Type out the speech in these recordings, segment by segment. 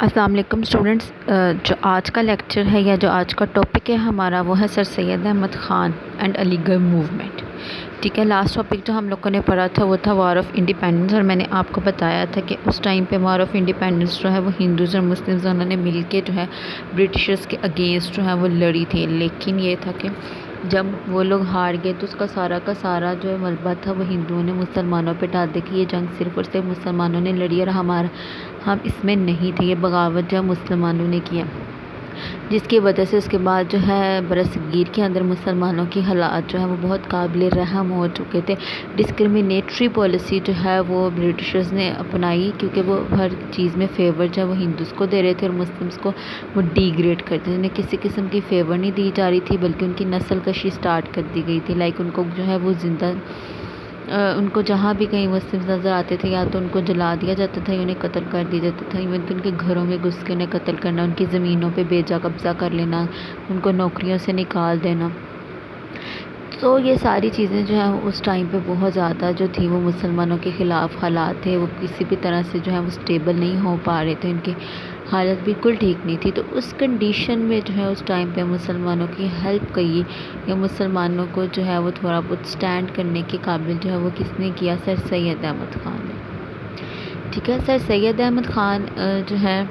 السلام علیکم اسٹوڈنٹس، جو آج کا لیکچر ہے یا جو آج کا ٹاپک ہے ہمارا وہ ہے سر سید احمد خان اینڈ علی گڑھ موومنٹ. ٹھیک ہے، لاسٹ ٹاپک جو ہم لوگوں نے پڑھا تھا وہ تھا وار آف انڈیپینڈنس، اور میں نے آپ کو بتایا تھا کہ اس ٹائم پہ وار آف انڈیپینڈنس جو ہے وہ ہندوز اور مسلمز دونوں نے مل کے جو ہے برٹشرز کے اگینسٹ جو ہے وہ لڑی تھی. لیکن یہ تھا کہ جب وہ لوگ ہار گئے تو اس کا سارا جو ہے ملبہ تھا وہ ہندوؤں نے مسلمانوں پہ ڈال دیا کہ یہ جنگ صرف اور صرف مسلمانوں نے لڑی اور ہم اس میں نہیں تھے. یہ بغاوت جو ہے مسلمانوں نے کیا، جس کی وجہ سے اس کے بعد جو ہے برصغیر کے اندر مسلمانوں کی حالات جو ہے وہ بہت قابل رحم ہو چکے تھے. ڈسکرمنیٹری پالیسی جو ہے وہ برٹشرز نے اپنائی، کیونکہ وہ ہر چیز میں فیور جو ہے وہ ہندوز کو دے رہے تھے اور مسلمس کو وہ ڈی گریڈ کرتے تھے. انہیں کسی قسم کی فیور نہیں دی جا رہی تھی، بلکہ ان کی نسل کشی سٹارٹ کر دی گئی تھی. ان کو جو ہے وہ زندہ ان کو جہاں بھی کہیں مسلم نظر آتے تھے یا تو ان کو جلا دیا جاتا تھا یا انہیں قتل کر دیا جاتا تھا. ایون کہ ان کے گھروں میں گھس کے انہیں قتل کرنا، ان کی زمینوں پہ بیجا قبضہ کر لینا، ان کو نوکریوں سے نکال دینا. تو یہ ساری چیزیں جو ہیں اس ٹائم پہ بہت زیادہ جو تھی وہ مسلمانوں کے خلاف حالات تھے. وہ کسی بھی طرح سے جو ہے وہ اسٹیبل نہیں ہو پا رہے تھے، ان کی حالت بالکل ٹھیک نہیں تھی. تو اس کنڈیشن میں جو ہے اس ٹائم پہ مسلمانوں کی ہیلپ کی یا مسلمانوں کو جو ہے وہ تھوڑا بہت سٹینڈ کرنے کے قابل جو ہے وہ کس نے کیا؟ سر سید احمد خان نے. ٹھیک ہے، سر سید احمد خان جو ہے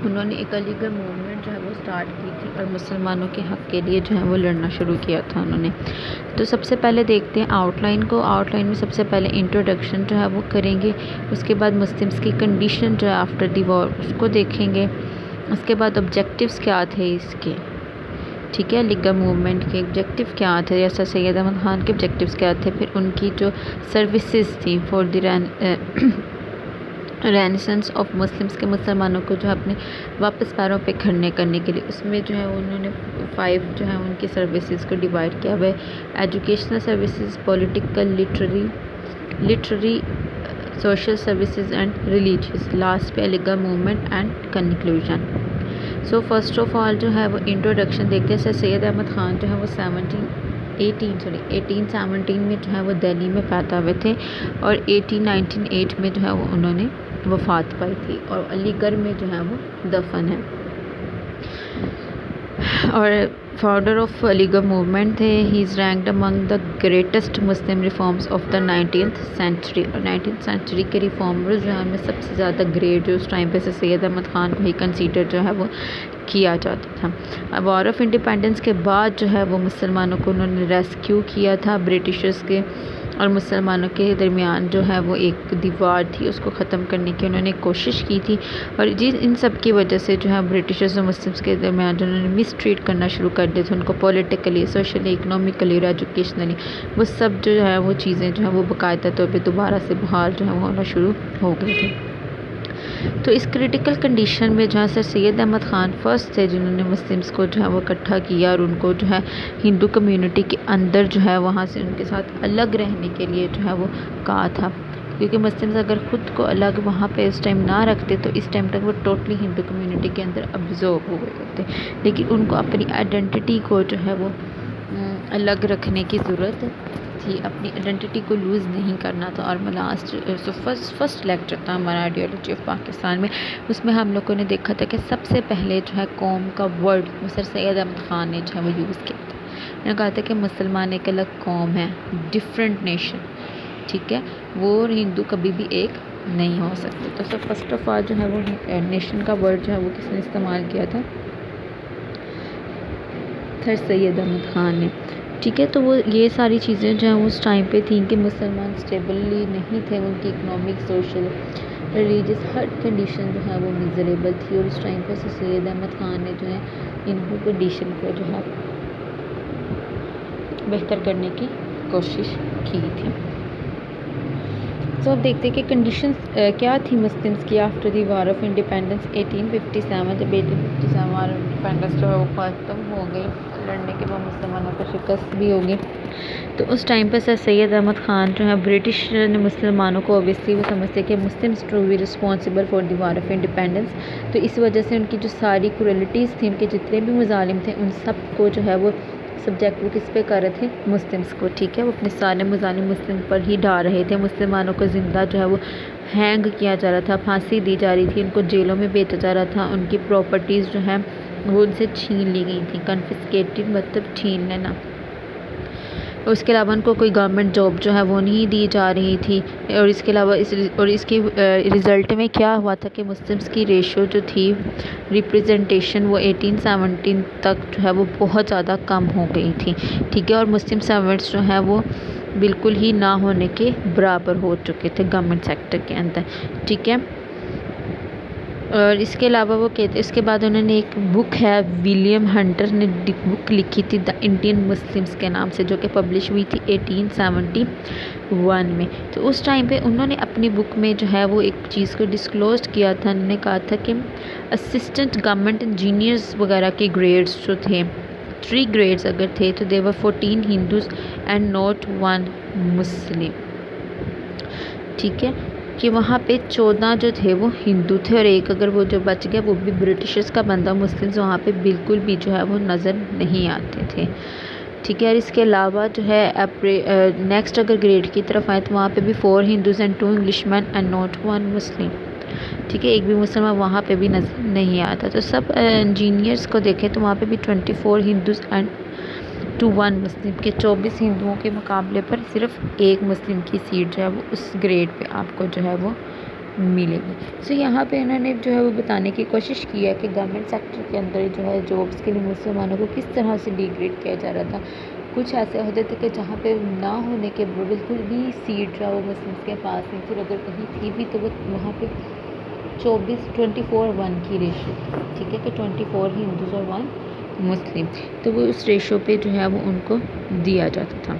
انہوں نے ایک علی گڑھ موومنٹ جو ہے وہ سٹارٹ کی تھی اور مسلمانوں کے حق کے لیے جو ہے وہ لڑنا شروع کیا تھا انہوں نے. تو سب سے پہلے دیکھتے ہیں آؤٹ لائن کو. آؤٹ لائن میں سب سے پہلے انٹروڈکشن جو ہے وہ کریں گے، اس کے بعد مسلمس کی کنڈیشن جو ہے آفٹر دی وار اس کو دیکھیں گے. اس کے بعد آبجیکٹیوز کیا تھے اس کے. ٹھیک ہے، علی گڑھ موومنٹ کے آبجیکٹیو کیا تھے یا سر سید احمد خان کے آبجیکٹیوز کیا تھے. پھر ان کی جو سروسز تھیں for the renaissance of Muslims کے مسلمانوں کو جو ہے اپنے واپس پیروں پہ کھڑنے کرنے کے لیے، اس میں جو ہے انہوں نے 5 جو ہے ان کی سروسز کو ڈیوائڈ کیا ہوا ہے: educational services, political, literary, social services and religious. Last پہ علی گڑھ movement and conclusion. So first of all جو ہے وہ انٹروڈکشن دیکھتے ہیں. سر سید احمد خان جو ہے وہ 1817 میں جو ہے وہ دہلی میں پیدا ہوئے تھے اور 1898 میں جو ہے وہ انہوں نے وفات پائی تھی اور علی گڑھ میں جو ہے وہ دفن ہے. اور فاؤنڈر آف علی گڑھ موومنٹ تھے. He is ranked among the greatest Muslim reformers of the 19th century. اور 19th سینچری کے ریفارمرز جو ہیں ان میں سب سے زیادہ گریٹ جو اس ٹائم پہ سے سید احمد خان کو ہی کنسیڈر جو ہے وہ کیا جاتا تھا. وار آف انڈیپینڈنس کے بعد جو ہے وہ مسلمانوں کو انہوں نے ریسکیو کیا تھا برٹشرز کے، اور مسلمانوں کے درمیان جو ہے وہ ایک دیوار تھی اس کو ختم کرنے کی انہوں نے کوشش کی تھی. اور ان سب کی وجہ سے جو ہے برٹشرز اور مسلمس کے درمیان جو انہوں نے مس ٹریٹ کرنا شروع کر دیے تھے ان کو، پولیٹیکلی، سوشلی، اکنامکلی اور ایجوکیشنلی. وہ سب جو ہے وہ چیزیں جو ہیں وہ باقاعدہ طور پہ دوبارہ سے بحال جو ہے وہ ہونا شروع ہو گئی تھی. تو اس کریٹیکل کنڈیشن میں جو ہے سر سید احمد خان فرسٹ تھے جنہوں نے مسلمس کو جو ہے وہ اکٹھا کیا اور ان کو جو ہے ہندو کمیونٹی کے اندر جو ہے وہاں سے ان کے ساتھ الگ رہنے کے لیے جو ہے وہ کہا تھا. کیونکہ مسلمس اگر خود کو الگ وہاں پہ اس ٹائم نہ رکھتے تو اس ٹائم تک وہ ٹوٹلی ہندو کمیونٹی کے اندر ابزورب ہو گئے ہوتے، لیکن ان کو اپنی آئیڈینٹی کو جو ہے وہ الگ رکھنے کی ضرورت تھی، اپنی آئیڈینٹی کو لوز نہیں کرنا تھا. اور فرسٹ لیکچر تھا ہمارا آئیڈیالوجی آف پاکستان میں، اس میں ہم لوگوں نے دیکھا تھا کہ سب سے پہلے جو ہے قوم کا ورڈ سر سید احمد خان نے جو ہے وہ یوز کیا تھا. انہوں نے کہا تھا کہ مسلمان ایک الگ قوم ہے، ڈفرینٹ نیشن. ٹھیک ہے، وہ ہندو کبھی بھی ایک نہیں ہو سکتے. تو سر فرسٹ آف آل جو ہے وہ نیشن کا ورڈ جو ہے وہ کس نے استعمال کیا تھا؟ سر سید احمد خان نے. ٹھیک ہے، تو وہ یہ ساری چیزیں جو ہیں اس ٹائم پہ تھیں کہ مسلمان اسٹیبلی نہیں تھے، ان کی اکنامک، سوشل، ریلیجیس ہر کنڈیشن جو ہے وہ میزریبل تھی. اور اس ٹائم پہ سید احمد خان نے جو ہے ان کنڈیشن کو جو ہے بہتر کرنے کی کوشش کی تھی. تو اب دیکھتے ہیں کہ کنڈیشنز کیا تھی مسلمس کی after the war of independence 1857. جب 1857 وار آف انڈیپینڈنس جو ہے وہ ختم ہو گئی، لڑنے کے بعد مسلمانوں کو شکست بھی ہوگی. تو اس ٹائم پہ سر سید احمد خان جو ہے برٹش نے مسلمانوں کو اوبیسلی وہ سمجھتے کہ Muslims to be responsible for the war of independence. تو اس وجہ سے ان کی جو ساری کروئلٹیز تھیں، ان کے جتنے بھی مظالم تھے، ان سب کو جو ہے وہ سبجیکٹ وہ کس پہ کر رہے تھے؟ مسلمس کو. ٹھیک ہے، وہ اپنے سارے مظالم مسلم پر ہی ڈال رہے تھے. مسلمانوں کو زندہ جو ہے وہ ہینگ کیا جا رہا تھا، پھانسی دی جا رہی تھی، ان کو جیلوں میں بھیجا جا رہا تھا، ان کی پراپرٹیز جو ہیں وہ ان سے چھین لی گئی تھیں، کنفسکیٹڈ مطلب چھین لینا۔ اس کے علاوہ ان کو کوئی گورنمنٹ جاب جو ہے وہ نہیں دی جا رہی تھی، اور اس کے علاوہ اس کے رزلٹ میں کیا ہوا تھا کہ مسلمس کی ریشو جو تھی ریپریزنٹیشن وہ 1817 تک جو ہے وہ بہت زیادہ کم ہو گئی تھی، ٹھیک ہے، اور مسلم سروینٹس جو ہیں وہ بالکل ہی نہ ہونے کے برابر ہو چکے تھے گورنمنٹ سیکٹر کے اندر، ٹھیک ہے۔ اور اس کے علاوہ وہ کہتے اس کے بعد انہوں نے ایک بک ہے، ولیم ہنٹر نے بک لکھی تھی دا انڈین مسلمس کے نام سے، جو کہ پبلش ہوئی تھی 1871 میں۔ تو اس ٹائم پہ انہوں نے اپنی بک میں جو ہے وہ ایک چیز کو ڈسکلوز کیا تھا، انہوں نے کہا تھا کہ اسسٹنٹ گورنمنٹ انجینئرز وغیرہ کے گریڈز جو تھے 3 گریڈز اگر تھے تو دیور 14 ہندوز اینڈ ناٹ 1 مسلم، ٹھیک ہے، کہ وہاں پہ 14 جو تھے وہ ہندو تھے اور ایک اگر وہ جو بچ گیا وہ بھی برٹشرز کا بندہ، مسلمز وہاں پہ بالکل بھی جو ہے وہ نظر نہیں آتے تھے، ٹھیک ہے۔ اور اس کے علاوہ جو ہے نیکسٹ اگر گریڈ کی طرف آئے تو وہاں پہ بھی 4 Hindus and 2 English men and not 1 Muslim, ٹھیک ہے، ایک بھی مسلمان وہاں پہ بھی نظر نہیں آتا۔ تو سب انجینئرس کو دیکھیں تو وہاں پہ بھی 24 ہندوز اینڈ 1 مسلم کے 24 ہندوؤں کے مقابلے پر صرف ایک مسلم کی سیٹ جو ہے وہ اس گریڈ پہ آپ کو جو ہے وہ ملے گی۔ سو یہاں پہ انہوں نے جو ہے وہ بتانے کی کوشش کی ہے کہ گورنمنٹ سیکٹر کے اندر جو ہے جابس کے لیے مسلمانوں کو کس طرح سے ڈیگریڈ کیا جا رہا تھا۔ کچھ ایسے ہوتے تھے کہ جہاں پہ نہ ہونے کے بالکل بھی سیٹ جو ہے وہ مسلمس کے پاس نہیں تھی، اگر کہیں تھی بھی تو وہ وہاں پہ 24:1 کی ریشو تھی، ٹھیک ہے، کہ 24 ہندوز اور 1 مسلم، تو وہ اس ریشو پہ جو ہے وہ ان کو دیا جاتا تھا۔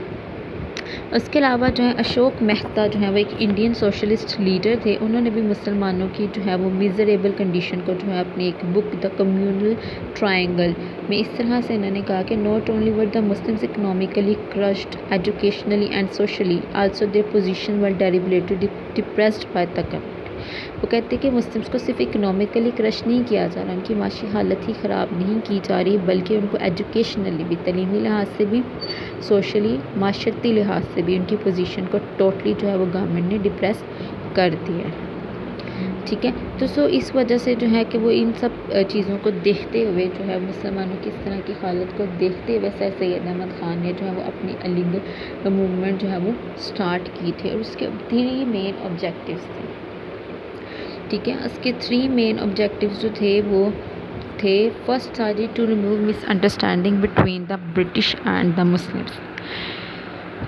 اس کے علاوہ جو ہے اشوک مہتا جو ہے وہ ایک انڈین سوشلسٹ لیڈر تھے، انہوں نے بھی مسلمانوں کی جو ہے وہ میزریبل کنڈیشن کو جو ہے اپنی ایک بک دا کمیونل ٹرائنگل میں اس طرح سے انہوں نے کہا کہ not only were the Muslims economically crushed educationally and socially also their position were debilitated depressed by the government. وہ کہتے ہیں کہ مسلمس کو صرف اکنامکلی کرش نہیں کیا جا رہا، ان کی معاشی حالت ہی خراب نہیں کی جا رہی، بلکہ ان کو ایجوکیشنلی بھی، تعلیمی لحاظ سے بھی، سوشلی معاشرتی لحاظ سے بھی ان کی پوزیشن کو ٹوٹلی جو ہے وہ گورنمنٹ نے ڈپریس کر دیا ہے، ٹھیک ہے۔ تو اس وجہ سے جو ہے کہ وہ ان سب چیزوں کو دیکھتے ہوئے جو ہے مسلمانوں کی اس طرح کی حالت کو دیکھتے ہوئے سر سید احمد خان نے جو ہے وہ اپنی علی گڑھ موومنٹ جو ہے وہ سٹارٹ کی تھی، اور اس کے 3 مین آبجیکٹیوز تھے، ٹھیک ہے۔ اس کے 3 مین آبجیکٹیوز جو تھے وہ تھے، فرسٹ تھا جی to remove misunderstanding between the British and the Muslims,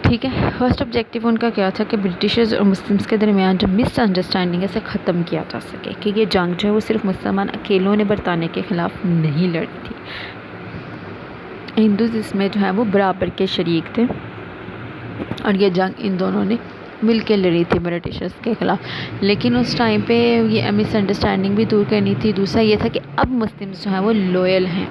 ٹھیک ہے۔ فرسٹ آبجیکٹیو ان کا کیا تھا کہ برٹشرز اور مسلمس کے درمیان جو مس انڈرسٹینڈنگ ہے اسے ختم کیا جا سکے، کہ یہ جنگ جو ہے وہ صرف مسلمان اکیلوں نے برطانیہ کے خلاف نہیں لڑی تھی، ہندوز اس میں جو ہے وہ برابر کے شریک تھے، اور یہ جنگ ان دونوں نے مل کے لڑی تھی برٹشرز کے خلاف۔ لیکن اس ٹائم پہ یہ مس انڈرسٹینڈنگ بھی دور کرنی تھی، دوسرا یہ تھا کہ اب مسلمس جو ہیں وہ لوئل ہیں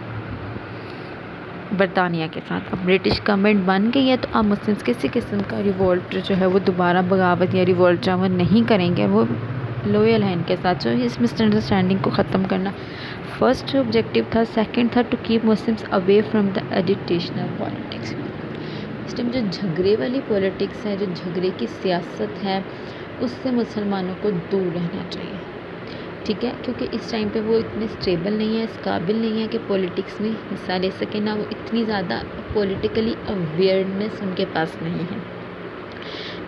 برطانیہ کے ساتھ، اب برٹش گورنمنٹ بن گئی ہے تو اب مسلمس کسی قسم کا ریولٹ جو ہے وہ دوبارہ بغاوت یا ریولٹ جو وہ نہیں کریں گے، وہ لوئل ہیں ان کے ساتھ، جو اس مس انڈرسٹینڈنگ کو ختم کرنا فرسٹ آبجیکٹیو تھا۔ سیکنڈ تھا to keep Muslims away from the agitational politics, اس ٹائم جو جھگڑے والی پولیٹکس ہے، جو جھگڑے کی سیاست ہے، اس سے مسلمانوں کو دور رہنا چاہیے، ٹھیک ہے، کیونکہ اس ٹائم پہ وہ اتنے اسٹیبل نہیں ہے، اس قابل نہیں ہے کہ پولیٹکس میں حصہ لے سکے، نہ وہ اتنی زیادہ پولیٹیکلی اویئرنیس ان کے پاس نہیں ہے،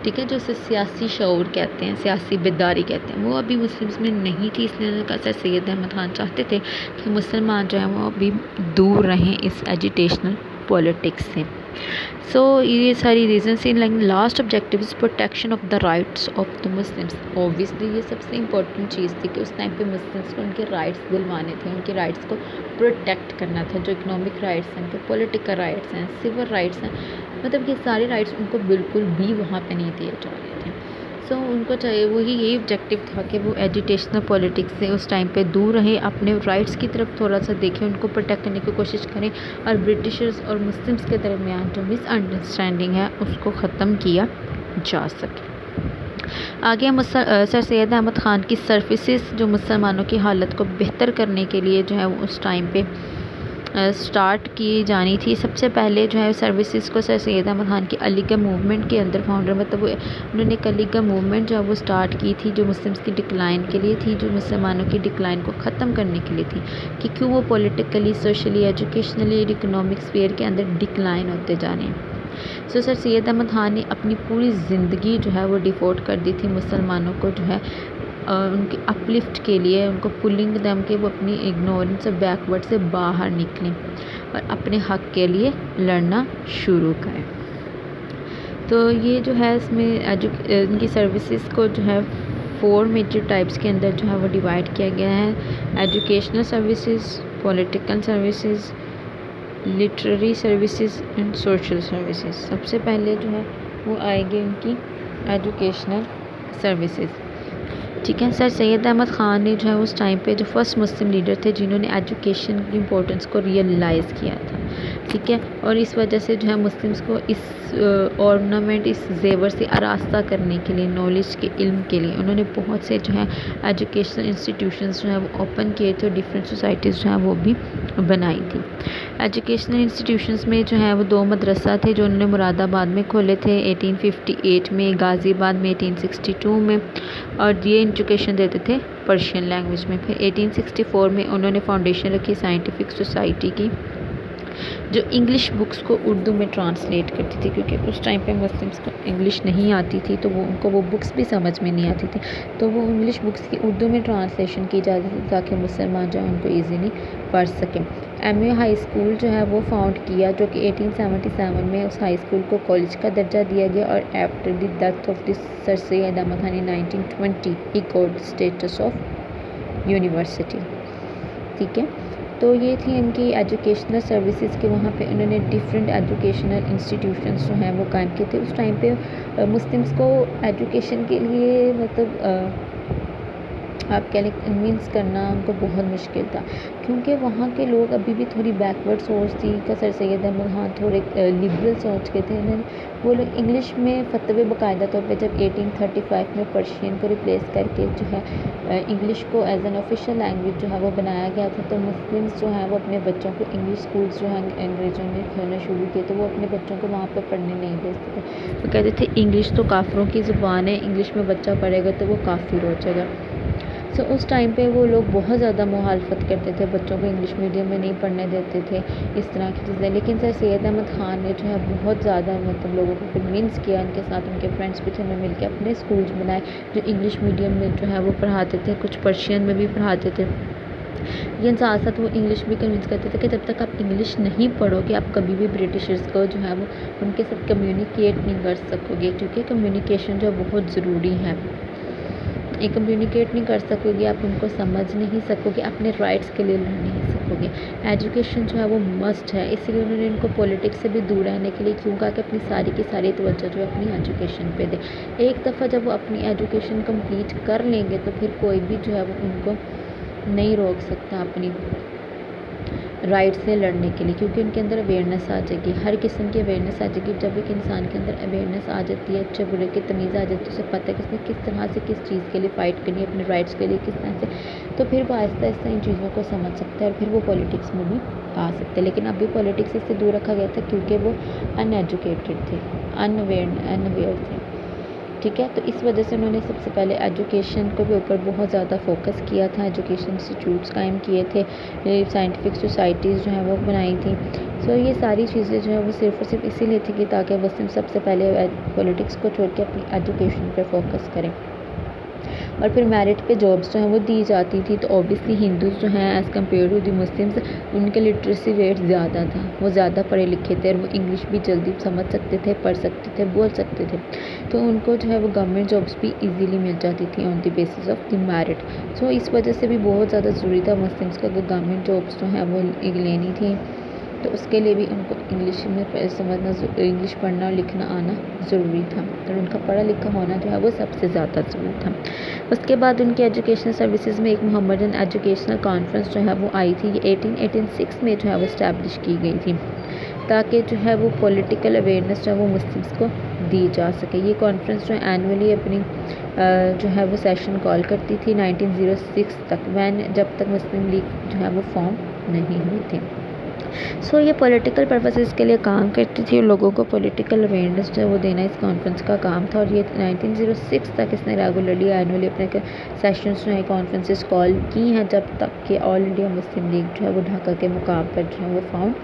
ٹھیک ہے، جو اسے سیاسی شعور کہتے ہیں، سیاسی بیداری کہتے ہیں، وہ ابھی مسلمس میں نہیں تھی، اس لیے سر سید احمد خان چاہتے تھے کہ مسلمان جو ہیں وہ ابھی دور رہیں اس ایجیٹیشنل پولیٹکس سے۔ سو یہ ساری ریزنس ہیں۔ Last objective is protection of the rights of the Muslims, obviously یہ سب سے امپورٹنٹ چیز تھی کہ اس ٹائم پہ مسلمس کو ان کے رائٹس دلوانے تھے، ان کے رائٹس کو پروٹیکٹ کرنا تھا، جو اکنامک رائٹس ہیں، ان کے پولیٹیکل رائٹس ہیں، سول رائٹس ہیں، مطلب یہ سارے رائٹس ان کو بالکل بھی وہاں پہ نہیں دیے جا رہے تھے۔ سو ان کو چاہیے یہی آبجیکٹیو تھا کہ وہ ایجیٹیشنل پولیٹکس سے اس ٹائم پہ دور رہیں، اپنے رائٹس کی طرف تھوڑا سا دیکھیں، ان کو پروٹیکٹ کرنے کی کوشش کریں، اور برٹشرز اور مسلمس کے درمیان جو مس انڈرسٹینڈنگ ہے اس کو ختم کیا جا سکے۔ آگے سر سید احمد خان کی سروسز جو مسلمانوں کی حالت کو بہتر کرنے کے لیے جو ہے وہ اس ٹائم پہ سٹارٹ کی جانی تھی. سب سے پہلے جو ہے سروسز کو سر سید احمد خان کی علی گڑھ موومنٹ کے اندر فاؤنڈر مطلب انہوں نے ایک علی گڑھ موومنٹ جو ہے وہ سٹارٹ کی تھی جو مسلمس کی ڈکلائن کے لیے تھی, جو مسلمانوں کی ڈکلائن کو ختم کرنے کے لیے تھی کہ کیوں وہ politically, socially, educationally, economic sphere کے اندر ڈکلائن ہوتے جانے ہیں. سر سید احمد خان نے اپنی پوری زندگی جو ہے وہ ڈیفوٹ کر دی تھی مسلمانوں کو جو ہے ان کی اپلفٹ کے لیے, ان کو پلنگ دم کے وہ اپنی اگنورنس اور بیکورڈ سے باہر نکلیں اور اپنے حق کے لیے لڑنا شروع کریں. تو یہ جو ہے اس میں ان کی سروسز کو جو ہے 4 میجر ٹائپس کے اندر جو ہے وہ ڈیوائڈ کیا گیا ہے. Educational services, political services, literary services and social services. سب سے پہلے جو ہے وہ آئے گی ان کی ایجوکیشنل سروسز. ٹھیک ہے, سر سید احمد خان نے جو ہے اس ٹائم پہ جو فرسٹ مسلم لیڈر تھے جنہوں نے ایجوکیشن کی امپورٹنس کو ریئلائز کیا تھا. ٹھیک ہے, اور اس وجہ سے جو ہے مسلمس کو اس آرنامنٹ, اس زیور سے آراستہ کرنے کے لیے, نالج کے علم کے لیے انہوں نے بہت سے جو ہے ایجوکیشنل انسٹیٹیوشنز جو ہے وہ اوپن کیے تھے اور ڈفرینٹ سوسائٹیز جو ہیں وہ بھی بنائی تھی. ایجوکیشنل انسٹیٹیوشنز میں جو ہے وہ 2 مدرسہ تھے جو انہوں نے مراد آباد میں کھولے تھے 1858 میں, غازی آباد میں 1862 میں, اور یہ ایجوکیشن دیتے تھے پرشین لینگویج میں. پھر 1864 میں انہوں نے فاؤنڈیشن رکھی سائنٹیفک سوسائٹی کی جو انگلش بکس کو اردو میں ٹرانسلیٹ کرتی تھی, کیونکہ اس ٹائم پہ مسلمس کو انگلش نہیں آتی تھی تو ان کو وہ بکس بھی سمجھ میں نہیں آتی تھی, تو وہ انگلش بکس کی اردو میں ٹرانسلیشن کی جاتی تھی تاکہ مسلمان جو ہیں ان کو ایزیلی پڑھ سکیں. ایم اے ہائی اسکول جو ہے وہ فاؤنڈ کیا جو کہ 1877 میں اس ہائی اسکول کو کالج کا درجہ دیا گیا, اور after the death of the Sir Syed Ahmad Khan 1920 he got status of university. ٹھیک ہے, تو یہ تھی ان کی ایجوکیشنل سروسز کے وہاں پہ انہوں نے ڈفرینٹ ایجوکیشنل انسٹیٹیوشنز جو ہیں وہ قائم کیے تھے. اس ٹائم پہ مسلمس کو ایجوکیشن کے لیے مطلب آپ کہہ لیں کنوینس کرنا ان کو بہت مشکل تھا, کیونکہ وہاں کے لوگ ابھی بھی تھوڑی بیکورڈ سوچ تھی. کا سر سید احمد خان تھوڑے لبرل سوچ کے تھے. وہ لوگ انگلش میں فتوے باقاعدہ طور پہ جب 1835 میں پرشین کو ریپلیس کر کے جو ہے انگلش کو ایز این آفیشیل لینگویج جو ہے وہ بنایا گیا تھا, تو مسلمس جو ہیں وہ اپنے بچوں کو انگلش اسکولس جو ہیں انگریزوں نے کھولنا شروع کیے, تو وہ اپنے بچوں کو وہاں پہ پڑھنے نہیں بھیجتے تھے. وہ کہتے تھے انگلش تو کافروں کی زبان ہے, انگلش میں بچہ پڑھے گا تو وہ کافر ہو جائے گا. سو اس ٹائم پہ وہ لوگ بہت زیادہ مخالفت کرتے تھے, بچوں کو انگلش میڈیم میں نہیں پڑھنے دیتے تھے, اس طرح کی چیزیں. لیکن سر سید احمد خان نے جو ہے بہت زیادہ مطلب لوگوں کو کنونس کیا, ان کے ساتھ ان کے فرینڈس بھی تھے, انہوں نے مل کے اپنے اسکولس بنائے جو انگلش میڈیم میں جو ہے وہ پڑھاتے تھے, کچھ پرشین میں بھی پڑھاتے تھے. لیکن ساتھ ساتھ وہ انگلش بھی کنونس کرتے تھے کہ جب تک آپ انگلش نہیں پڑھو گے آپ کبھی بھی برٹشرز کو جو ہے وہ ان کے ساتھ کمیونیکیٹ نہیں کر سکو گے, کیونکہ کمیونیکیشن جو بہت ضروری ہے. یہ کمیونیکیٹ نہیں کر سکو گے, آپ ان کو سمجھ نہیں سکو گے, اپنے رائٹس کے لیے لڑ نہیں سکو گے. ایجوکیشن جو ہے وہ مسٹ ہے, اس لیے انہوں نے ان کو پولیٹکس سے بھی دور رہنے کے لیے کیوں کہا کہ اپنی ساری کی ساری توجہ جو ہے اپنی ایجوکیشن پہ دے. ایک دفعہ جب وہ اپنی ایجوکیشن کمپلیٹ کر لیں گے تو پھر کوئی بھی جو ہے وہ ان کو نہیں روک سکتا اپنی رائٹ سے لڑنے کے لیے, کیونکہ ان کے اندر اویئرنیس آ جائے گی, ہر قسم کی اویئرنیس آ جائے گی. جب ایک انسان کے اندر اویئرنیس آ جاتی ہے, اچھے برے کی تمیز آ جاتی ہے, اسے پتہ ہے کہ اس نے کس طرح سے کس چیز کے لیے فائٹ کرنی ہے, اپنے رائٹس کے لیے کس طرح سے, تو پھر وہ آہستہ آہستہ ان چیزوں کو سمجھ سکتا ہے اور پھر وہ پولیٹکس میں بھی آ سکتا ہے. لیکن ابھی پولیٹکس سے دور رکھا گیا تھا کیونکہ وہ ان ایجوکیٹڈ تھے, ان اویئر تھے. ٹھیک ہے, تو اس وجہ سے انہوں نے سب سے پہلے ایجوکیشن کو بھی اوپر بہت زیادہ فوکس کیا تھا, ایجوکیشن انسٹیٹیوٹس قائم کیے تھے, سائنٹیفک سوسائٹیز جو ہیں وہ بنائی تھیں. سو یہ ساری چیزیں جو ہیں وہ صرف اور صرف اسی لیے تھی کہ تاکہ مسلم سب سے پہلے پولیٹکس کو چھوڑ کے اپنی ایجوکیشن پہ فوکس کریں. اور پھر میرٹ پہ جابس جو ہیں وہ دی جاتی تھی, تو اوبیسلی ہندوز جو ہیں as compare to the Muslims ان کے لٹریسی ریٹ زیادہ تھا, وہ زیادہ پڑھے لکھے تھے اور وہ انگلش بھی جلدی سمجھ سکتے تھے, پڑھ سکتے تھے, بول سکتے تھے, تو ان کو جو ہے وہ گورنمنٹ جابس بھی ایزیلی مل جاتی تھی on the basis of the merit. So اس وجہ سے بھی بہت زیادہ ضروری تھا مسلمس کو اگر گورنمنٹ جابس جو ہیں وہ لینی تھی تو اس کے لیے بھی ان کو انگلش میں سمجھنا, انگلش پڑھنا اور لکھنا آنا ضروری تھا, اور ان کا پڑھا لکھا ہونا جو ہے وہ سب سے زیادہ ضروری تھا. اس کے بعد ان کی ایجوکیشنل سروسز میں ایک محمدن ایجوکیشنل کانفرنس جو ہے وہ آئی تھی, یہ 1886 میں جو ہے وہ اسٹیبلش کی گئی تھی تاکہ جو ہے وہ پولیٹیکل اویئرنیس جو ہے وہ مسلمس کو دی جا سکے. یہ کانفرنس جو ہے اینولی اپنی جو ہے وہ سیشن کال کرتی تھی 1906 تک, جب تک مسلم لیگ جو ہے وہ فارم نہیں ہوئی تھی. سو یہ پولیٹیکل پرپسز کے لیے کام کرتی تھی اور لوگوں کو پولیٹیکل اویئرنیس جو ہے وہ دینا اس کانفرنس کا کام تھا، اور یہ 1906 تک اس نے ریگولرلی اینولی اپنے سیشنز جو ہے کانفرنسز کال کی ہیں، جب تک کہ آل انڈیا مسلم لیگ جو ہے وہ ڈھاکہ کے مقام پر جو ہے وہ فاؤنڈ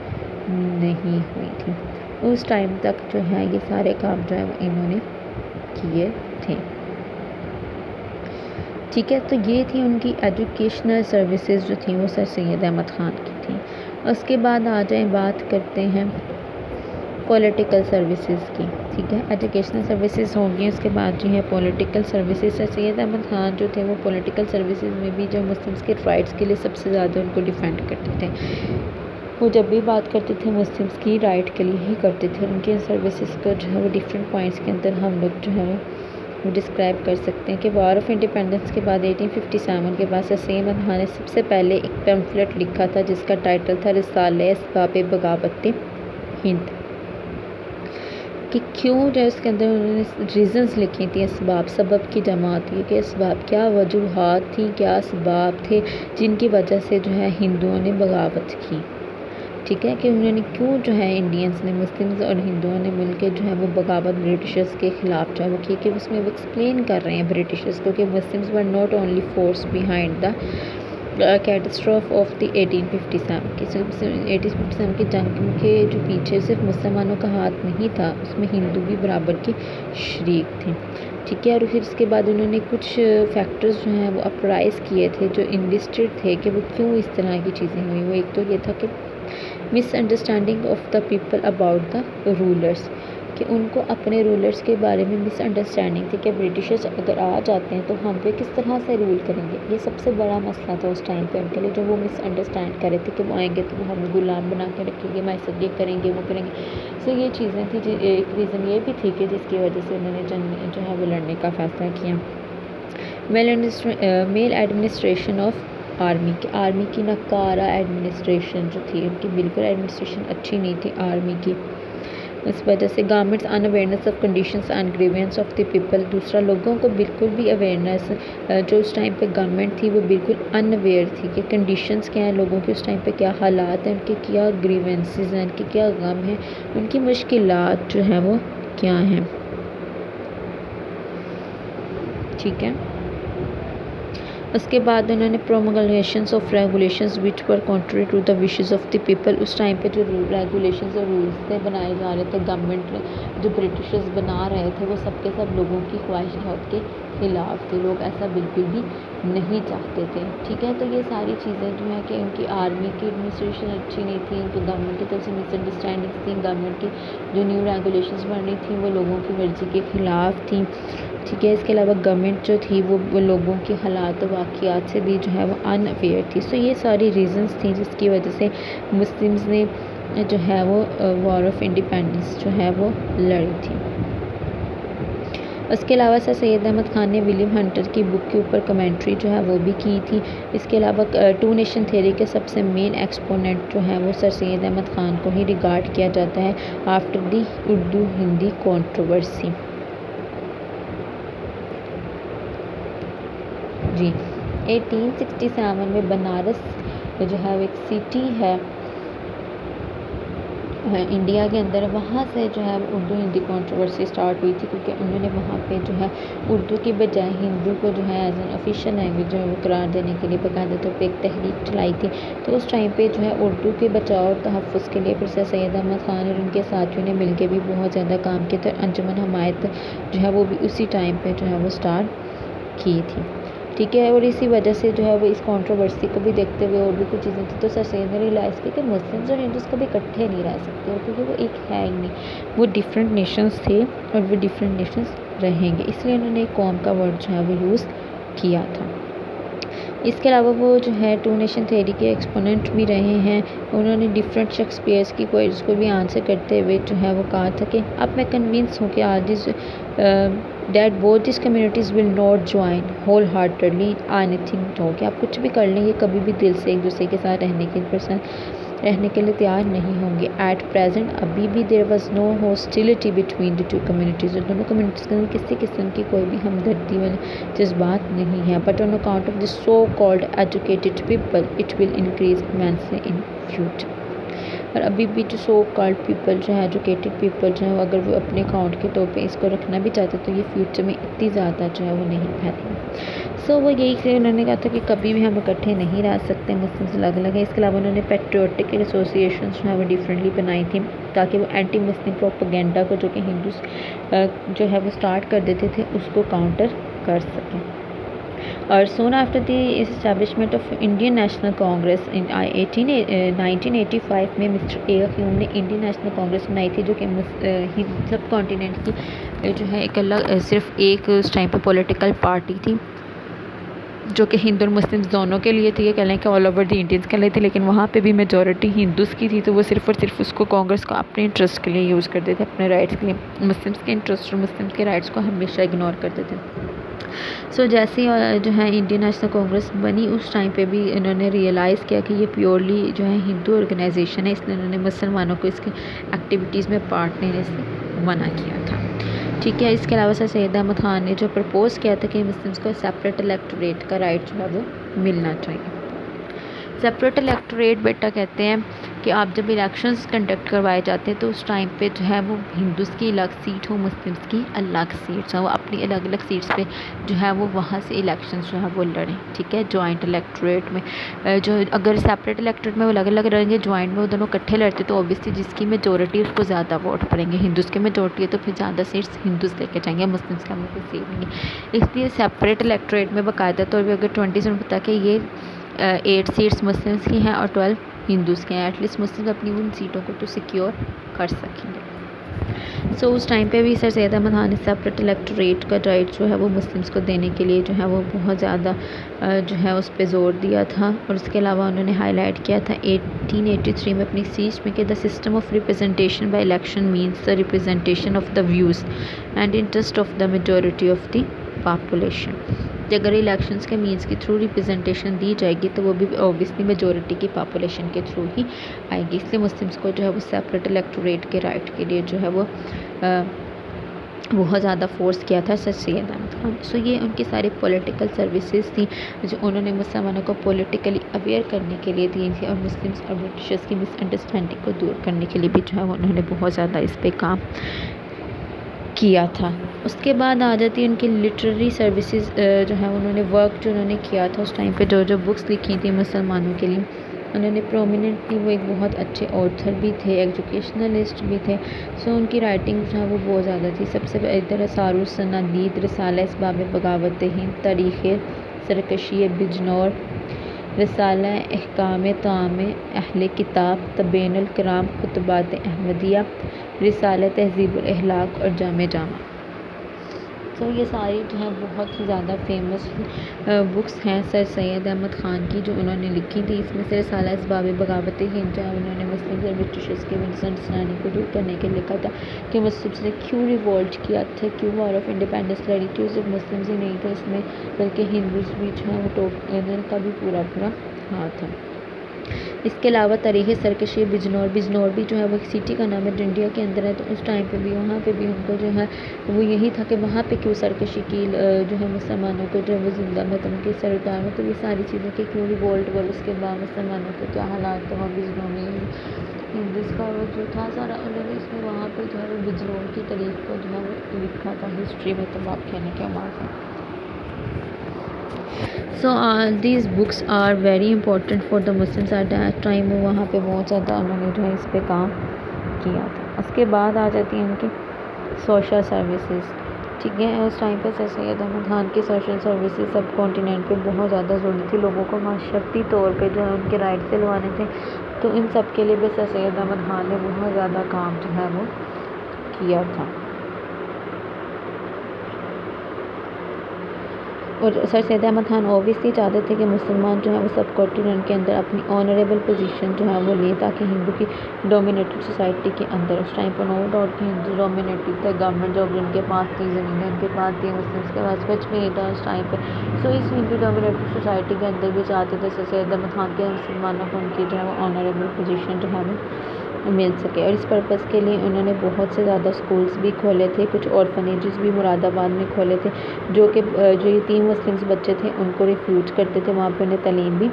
نہیں ہوئی تھی۔ اس ٹائم تک جو ہے یہ سارے کام جو ہے وہ انہوں نے کیے تھے، ٹھیک ہے۔ تو یہ تھی ان کی ایجوکیشنل سروسز جو تھیں وہ سر سید احمد خان کی تھیں۔ اس کے بعد آ جائیں بات کرتے ہیں پولیٹیکل سروسز کی، ٹھیک ہے۔ ایجوکیشنل سروسز ہوں گی، اس کے بعد جو ہے پولیٹیکل سروسز۔ سر سید احمد خان جو تھے وہ پولیٹیکل سروسز میں بھی جو مسلمس کے رائٹس کے لیے سب سے زیادہ ان کو ڈیفینڈ کرتے تھے۔ وہ جب بھی بات کرتے تھے مسلمس کی رائٹ کے لیے ہی کرتے تھے۔ ان کے سروسز کو جو ہے وہ ڈفرینٹ پوائنٹس کے اندر ہم لوگ جو ہے وہ ڈسکرائب کر سکتے ہیں کہ وار آف انڈیپینڈنس کے بعد 1857 کے بعد سر سید احمد خان نے سب سے پہلے ایک پیمفلٹ لکھا تھا جس کا ٹائٹل تھا رسالہ اسباب بغاوت ہند، کہ کیوں جو اس کے اندر انہوں نے ریزنز لکھی تھی، اسباب، سبب کی جماعت، یہ کہ اسباب کیا وجوہات تھیں، کیا اسباب تھے جن کی وجہ سے جو ہے ہندوؤں نے بغاوت کی، ٹھیک ہے، کہ انہوں نے کیوں جو ہے انڈینس نے، مسلمز اور ہندوؤں نے مل کے جو ہے وہ بغاوت برٹشرز کے خلاف جو ہے وہ کی، کہ اس میں وہ ایکسپلین کر رہے ہیں برٹشرز کو کہ Muslims were not only force behind the catastrophe of the 1857 کی جنگ کے جو پیچھے صرف مسلمانوں کا ہاتھ نہیں تھا، اس میں ہندو بھی برابر کے شریک تھے، ٹھیک ہے۔ اور پھر اس کے بعد انہوں نے کچھ فیکٹرز جو ہیں وہ اپرائز کیے تھے جو انلسٹڈ تھے کہ وہ کیوں اس طرح کی چیزیں ہوئی۔ وہ ایک تو یہ تھا کہ misunderstanding of the people about the rulers, کہ ان کو اپنے رولرس کے بارے میں مس انڈرسٹینڈنگ تھی کہ برٹشرز اگر آ جاتے ہیں تو ہم پہ کس طرح سے رول کریں گے۔ یہ سب سے بڑا مسئلہ تھا اس ٹائم پہ ان کے لیے، جو وہ مس انڈرسٹینڈ کر رہے تھے کہ وہ آئیں گے تو وہ ہمیں غلام بنا کے رکھیں گے، میسر یہ کریں گے، وہ کریں گے۔ سو یہ چیزیں تھیں، ایک ریزن یہ بھی تھی کہ جس کی وجہ سے انہوں نے جنگ جو ہے وہ لڑنے کا فیصلہ کیا۔ میل ایڈمنسٹریشن آف آرمی، کہ آرمی کی ناکارہ ایڈمنسٹریشن جو تھی، ان کی بالکل ایڈمنسٹریشن اچھی نہیں تھی آرمی کی، اس وجہ سے governments in awareness of conditions and grievance of the people, دوسرا لوگوں کو بالکل بھی اویئرنیس، جو اس ٹائم پہ گورنمنٹ تھی وہ بالکل ان اویئر تھی کہ کنڈیشنز کیا ہیں لوگوں کے اس ٹائم پہ، کیا حالات ہیں ان کے، کیا گریوینسز ہیں ان کے، کیا غم ہیں ان کی، مشکلات جو ہیں وہ کیا ہیں، ٹھیک ہے۔ اس کے بعد انہوں نے promulgations of regulations which were contrary to the wishes of the people, اس ٹائم پہ جو ریگولیشنز اور رولز تھے بنائے جا رہے تھے، گورنمنٹ جو برٹشرز بنا رہے تھے وہ سب کے سب لوگوں کی خواہشات کے خلاف تھے، لوگ ایسا بالکل بھی نہیں چاہتے تھے، ٹھیک ہے۔ تو یہ ساری چیزیں جو ہیں کہ ان کی آرمی کی ایڈمنسٹریشن اچھی نہیں تھی، ان کی گورنمنٹ کی طرف سے مس انڈرسٹینڈنگس تھیں، گورنمنٹ کی جو نیو ریگولیشنز بن رہی تھیں وہ لوگوں کی مرضی کے خلاف تھیں، ٹھیک ہے۔ اس کے علاوہ گورنمنٹ جو تھی وہ لوگوں کے حالات و واقعات سے بھی جو ہے وہ ان اویئر تھی۔ سو یہ ساری ریزنز تھیں جس کی وجہ سے مسلمز نے جو ہے وہ وار آف انڈیپینڈنس جو ہے وہ لڑی تھی۔ اس کے علاوہ سر سید احمد خان نے ولیم ہنٹر کی بک کے اوپر کمنٹری جو ہے وہ بھی کی تھی۔ اس کے علاوہ ٹو نیشن تھیوری کے سب سے مین ایکسپوننٹ جو ہے وہ سر سید احمد خان کو ہی ریگارڈ کیا جاتا ہے after the Urdu Hindi controversy. جی 1867 میں بنارس جو ہے ایک سٹی ہے انڈیا کے اندر، وہاں سے جو ہے اردو ہندی کنٹروورسی سٹارٹ ہوئی تھی، کیونکہ انہوں نے وہاں پہ جو ہے اردو کی بجائے ہندو کو جو ہے ایز این آفیشیل لینگویج جو ہے وہ قرار دینے کے لیے باقاعدہ طور پہ ایک تحریک چلائی تھی۔ تو اس ٹائم پہ جو ہے اردو کے بچاؤ اور تحفظ کے لیے پھر سر سید احمد خان اور ان کے ساتھیوں نے مل کے بھی بہت زیادہ کام کیا تھا۔ انجمن حمایت جو ہے وہ بھی اسی ٹائم پہ جو ہے وہ سٹارٹ کی تھی، ٹھیک ہے۔ اور اسی وجہ سے جو ہے وہ اس کنٹروورسی کو بھی دیکھتے ہوئے اور بھی کچھ چیزیں تھیں تو سر سید نے ریلائز کی کہ مسلمز اور ہندوز کبھی اکٹھے نہیں رہ سکتے، کیونکہ وہ ایک ہے ہی نہیں، وہ ڈفرینٹ نیشنز تھے اور وہ ڈفرینٹ نیشنز رہیں گے، اس لیے انہوں نے ایک قوم کا ورڈ جو ہے وہ یوز کیا تھا۔ اس کے علاوہ وہ جو ہے ٹو نیشن تھیوری کے ایکسپوننٹ بھی رہے ہیں، انہوں نے ڈفرینٹ شیکسپیئرس کی کوئریز کو بھی آنسر کرتے ہوئے جو ہے وہ کہا تھا کہ اب میں کنونس ہوں کہ آج that both these communities will not join wholeheartedly in anything at all، کہ آپ کچھ بھی کر لیں یہ کبھی بھی دل سے ایک دوسرے کے ساتھ رہنے کے لیے تیار نہیں ہوں گے۔ ایٹ پریزنٹ ابھی بھی there was no hostility between the two communities، اور دونوں کمیونٹیز کے اندر کسی قسم کی کوئی بھی ہمدردی والی جذبات نہیں ہیں۔ but on account of the so called educated people it will increase immensely in future۔ اور ابھی بھی جو سو کالڈ پیپل جو ہے ایجوکیٹڈ پیپل جو ہیں اگر وہ اپنے اکاؤنٹ کے طور پہ اس کو رکھنا بھی چاہتے تو یہ فیوچر میں اتنی زیادہ جو ہے وہ نہیں پھیلے وہ یہی سے انہوں نے کہا تھا کہ کبھی بھی ہم اکٹھے نہیں رہ سکتے، مسلمس الگ الگ ہیں۔ اس کے علاوہ انہوں نے پیٹریوٹک ایسوسیشنز جو ہے وہ ڈفرینٹلی بنائی تھیں تاکہ وہ اینٹی مسلم پروپیگنڈا کو جو کہ ہندوز جو ہے وہ اسٹارٹ کر دیتے تھے اس کو کاؤنٹر کر سکیں۔ اور soon after the establishment of Indian National Congress in 1985 میں مسٹر اے ہیوم نے انڈین نیشنل کانگریس بنائی تھی جو کہ سب کانٹیننٹ کی جو ہے ایک الگ صرف ایک اس ٹائم پہ پولیٹیکل پارٹی تھی جو کہ ہندو اور مسلم دونوں کے لیے تھی، یہ کہہ لیں کہ آل اوور دی انڈینس کے لیے تھی، لیکن وہاں پہ بھی میجورٹی ہندوز کی تھی تو وہ صرف اور صرف اس کو کانگریس کو اپنے انٹرسٹ کے لیے یوز کرتے تھے، اپنے رائٹس کے لیے، مسلمس کے انٹرسٹ اور مسلمس کے رائٹس کو ہمیشہ اگنور کرتے تھے۔ جیسے جو ہے انڈین نیشنل کانگریس بنی اس ٹائم پہ بھی انہوں نے ریئلائز کیا کہ یہ پیورلی جو ہے ہندو آرگنائزیشن ہے، اس لیے انہوں نے مسلمانوں کو اس کے ایکٹیویٹیز میں پارٹ لینے سے منع کیا تھا، ٹھیک ہے۔ اس کے علاوہ سر سید احمد خان نے جو پرپوز کیا تھا کہ مسلمس کو سیپریٹ الیکٹوریٹ کا رائٹ جو ہے وہ ملنا چاہیے۔ سیپریٹ الیکٹوریٹ بیٹا کہتے ہیں کہ آپ جب الیکشنز کنڈکٹ کروائے جاتے ہیں تو اس ٹائم پہ جو ہے وہ ہندوز کی الگ سیٹ ہو، مسلمس کی الگ سیٹس ہوں، وہ اپنی الگ الگ سیٹس پہ جو ہے وہ وہاں سے الیکشنز جو ہے وہ لڑیں، ٹھیک ہے۔ جوائنٹ الیکٹوریٹ میں جو اگر سیپریٹ الیکٹوریٹ میں وہ الگ الگ لڑیں گے، جوائنٹ میں وہ دونوں اکٹھے لڑتے تو اوبیسلی جس کی میجورٹی اس کو زیادہ ووٹ پڑیں گے، ہندوز کی میجورٹی ہے تو پھر زیادہ سیٹس ہندوز لے کے جائیں گے، مسلمس کا کوئی سیٹ نہیں ہے، اس لیے سیپریٹ الیکٹوریٹ میں باقاعدہ طور پہ اگر 20 سے پتا کہ یہ 8 سیٹس مسلمس کی ہیں اور 12 ہندوز کے ہیں، ایٹ لیسٹ مسلم اپنی ان سیٹوں کو تو سیکیور کر سکیں گے۔ اس ٹائم پہ بھی سر سید احمد خان نے سیپریٹ الیکٹوریٹ کا رائٹ جو ہے وہ مسلمس کو دینے کے لیے جو ہے وہ بہت زیادہ جو ہے اس پہ زور دیا تھا، اور اس کے علاوہ انہوں نے ہائی لائٹ کیا تھا 1883 میں اپنی اسپیچ میں کہ the system of representation by election means the representation of the views and interest of the majority of the population, کہ اگر الیکشنز کے مینس کے تھرو ریپرزنٹیشن دی جائے گی تو وہ بھی اوبیسلی میجورٹی کی پاپولیشن کے تھرو ہی آئے گی، اس لیے مسلمس کو جو ہے وہ سیپریٹ الیکٹوریٹ کے رائٹ کے لیے جو ہے وہ بہت زیادہ فورس کیا تھا سر سید احمد خان۔ یہ ان کی ساری پولیٹیکل سروسز تھیں جو انہوں نے مسلمانوں کو پولیٹیکلی اویئر کرنے کے لیے دی تھی، اور مسلمس اور برٹشرز کی مس انڈرسٹینڈنگ کو دور کرنے کے لیے بھی جو ہے وہ انہوں نے بہت زیادہ اس پہ کام کیا تھا۔ اس کے بعد آ جاتی ہے ان کی لٹریری سروسز جو ہے انہوں نے ورک جو انہوں نے کیا تھا اس ٹائم پہ جو بکس لکھی تھیں مسلمانوں کے لیے، انہوں نے پرومیننٹلی وہ ایک بہت اچھے آتھر بھی تھے، ایجوکیشنلسٹ بھی تھے، ان کی رائٹنگ جو ہے وہ بہت زیادہ تھی۔ سب سے ادھر اثار السنادید، رسالہ اسباب بغاوت ہند، تاریخ سرکشی بجنور، رسالہ احکام طعام اہل کتاب، تبین الکرام، خطبات احمدیہ، رسالہ تہذیب الاخلاق اور جامع جامع۔ یہ ساری جو ہیں بہت ہی زیادہ فیمس بکس ہیں سر سید احمد خان کی جو انہوں نے لکھی تھی۔ اس میں سے رسالہ اسباب بغاوت ہند جو ہے انہوں نے مسلم اور برٹشرز کے مس انڈرسٹینڈنگ کو دور کرنے کے لیے لکھا تھا کہ مسلمس نے کیوں ریوولٹ کیا تھا، کیوں وار آف انڈیپینڈنس لڑی تھی، صرف مسلمس ہی نہیں تھے اس میں بلکہ ہندوز بھی جو ہیں وہ کا بھی پورا ہاتھ تھا۔ اس کے علاوہ تاریخ سرکشی بجنور بھی جو ہے وہ ایک سٹی کا نام ہے جو انڈیا کے اندر ہے، تو اس ٹائم پہ بھی وہاں پہ بھی ان کو جو ہے وہ یہی تھا کہ وہاں پہ کیوں سرکشی کی جو ہے مسلمانوں کو جو ہے وہ زندہ مطلب کہ سر اتارنا، تو یہ ساری چیزیں کہ کیوں ریوولٹ اور اس کے بعد مسلمانوں کے کیا حالات تھے وہاں بجنور میں، ہندوز کا وہ جو تھا سارا انہوں نے اس میں وہاں پہ جو ہے وہ بجنور کی تاریخ کو جو ہے وہ لکھا تھا ہسٹری میں، تو آپ کہنے کے بعد these books are very important for the Muslims at that time۔ وہاں پہ بہت زیادہ انہوں نے جو ہے اس پہ کام کیا تھا۔ اس کے بعد آ جاتی ہیں ان کی سوشل سروسز، ٹھیک ہے۔ اس ٹائم پہ سر سید احمد خان کی سوشل سروسز سب کانٹیننٹ پہ بہت زیادہ ضروری تھی، لوگوں کو معاشرتی طور پہ جو ہے ان کے رائٹ دلوانے تھے، تو ان سب کے لیے بھی سر سید احمد خان نے بہت زیادہ کام جو ہے وہ کیا تھا۔ اور سر سید احمد خان اوبیسلی چاہتے تھے کہ مسلمان جو ہے وہ سب کانٹیننٹ کے اندر اپنی آنریبل پوزیشن جو ہے وہ لیں تاکہ ہندو کی ڈومینیٹڈ سوسائٹی کے اندر اس ٹائم پر نو ڈاؤٹ کہ ہندو ڈومینیٹڈ تھے، گورنمنٹ جاب جن کے پاس تھی، زمینیں ان کے پاس تھی، مسلمس کے پاس کچھ بھی نہیں تھا اس ٹائم پہ، اس ہندو ڈومینیٹڈ سوسائٹی کے اندر بھی چاہتے تھے سر سید احمد خان کے مسلمانوں کو ان کی جو ہے وہ آنریبل پوزیشن جو ہے وہ مل سکے، اور اس پرپس کے لیے انہوں نے بہت سے زیادہ سکولز بھی کھولے تھے، کچھ آرفنیجز بھی مراد آباد میں کھولے تھے جو کہ جو یتیم مسلمس بچے تھے ان کو ریفیوج کرتے تھے، وہاں پہ انہیں تعلیم بھی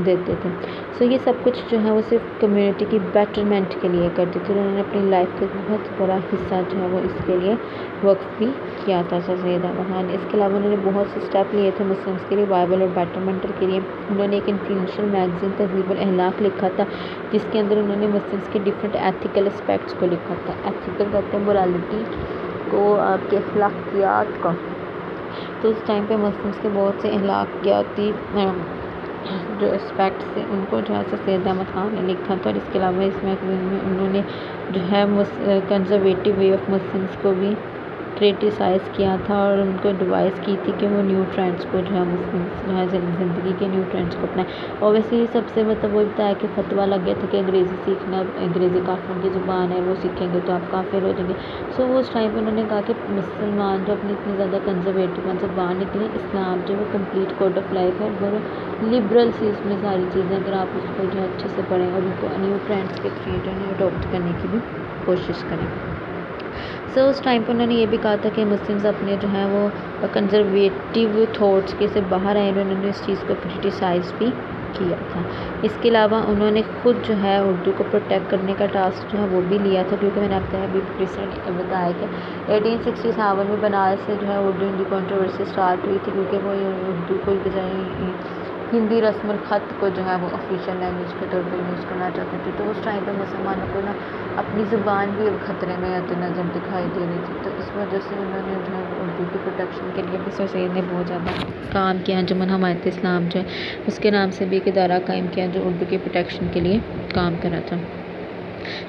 دیتے تھے. سو یہ سب کچھ جو ہے وہ صرف کمیونٹی کی بیٹرمنٹ کے لیے کرتے تھے. انہوں نے اپنی لائف کا بہت بڑا حصہ جو ہے وہ اس کے لیے وقف بھی کیا تھا سر سید احمد خان نے. اس کے علاوہ انہوں نے بہت سے اسٹیپ لیے تھے مسلمس کے لیے ریوائول اور بیٹرمنٹ کے لیے. انہوں نے ایک انفلوئنشل میگزین تہذیب الاخلاق لکھا تھا جس کے اندر انہوں نے مسلمس کے ڈفرینٹ ایتھیکل اسپیکٹس کو لکھا تھا. ایتھیکل کہتے ہیں morality کو, آپ کے اخلاقیات کا. تو اس ٹائم پہ مسلمس کے بہت سے اخلاقیاتی جو اسپیکٹس تھے ان کو جو ہے سر سید احمد خان نے لکھا تھا. اور اس کے علاوہ اس میگزین میں انہوں نے جو ہے کنزرویٹو وے آف مسلمس کو بھی کریٹیسائز کیا تھا اور ان کو ایڈوائز کی تھی کہ وہ نیو ٹرینڈس کو جو ہے مسلمس جو ہے زندگی کے نیو ٹرینڈس کو اپنائیں. اوبیسلی سب سے مطلب وہ بتایا کہ فتویٰ لگ گیا تھا کہ انگریزی سیکھنا, انگریزی کافروں کی زبان ہے, وہ سیکھیں گے تو آپ کافر ہو جائیں گے. سو وہ اس ٹائم پہ انہوں نے کہا کہ مسلمان جو اپنی اتنی زیادہ کنزرویٹو سے باہر نکلیں. اسلام جو وہ کمپلیٹ کوڈ آف لائف ہے, وہ لبرل سی اس میں ساری چیزیں, اگر آپ اس کو جو ہے اچھے سے پڑھیں اور ان کو نیو ٹرینڈس کے تھرو جو ہے اڈاپٹ کرنے کی بھی کوشش کریں. سو اس ٹائم پہ انہوں نے یہ بھی کہا تھا کہ مسلمز اپنے جو ہیں وہ کنزرویٹیو تھاٹس کے سے باہر آئے. انہوں نے اس چیز کو کریٹیسائز بھی کیا تھا. اس کے علاوہ انہوں نے خود جو ہے اردو کو پروٹیکٹ کرنے کا ٹاسک جو ہے وہ بھی لیا تھا, کیونکہ میں نے آپ کو ابھی ریسنٹ بتایا کہ 1867 میں بنارس سے جو ہے اردو ہندی کنٹروورسی اسٹارٹ ہوئی تھی, کیونکہ وہ اردو کو بجائے ہندی رسم الخط کو جو ہے وہ آفیشیل لینگویج کے طور پر یوز کرنا چاہتے تھے. تو اس ٹائم پہ مسلمانوں کو نا اپنی زبان بھی اب خطرے میں آتی نظر دکھائی دے رہی تھی. تو اس وجہ سے انہوں نے جو ہے اردو کی پروٹیکشن کے لیے بھی سر سید نے بہت زیادہ کام کیا. انجمن حمایت اسلام جو ہے اس کے نام سے بھی ایک ادارہ قائم کیا جو اردو کی پروٹیکشن کے لیے کام کرا تھا.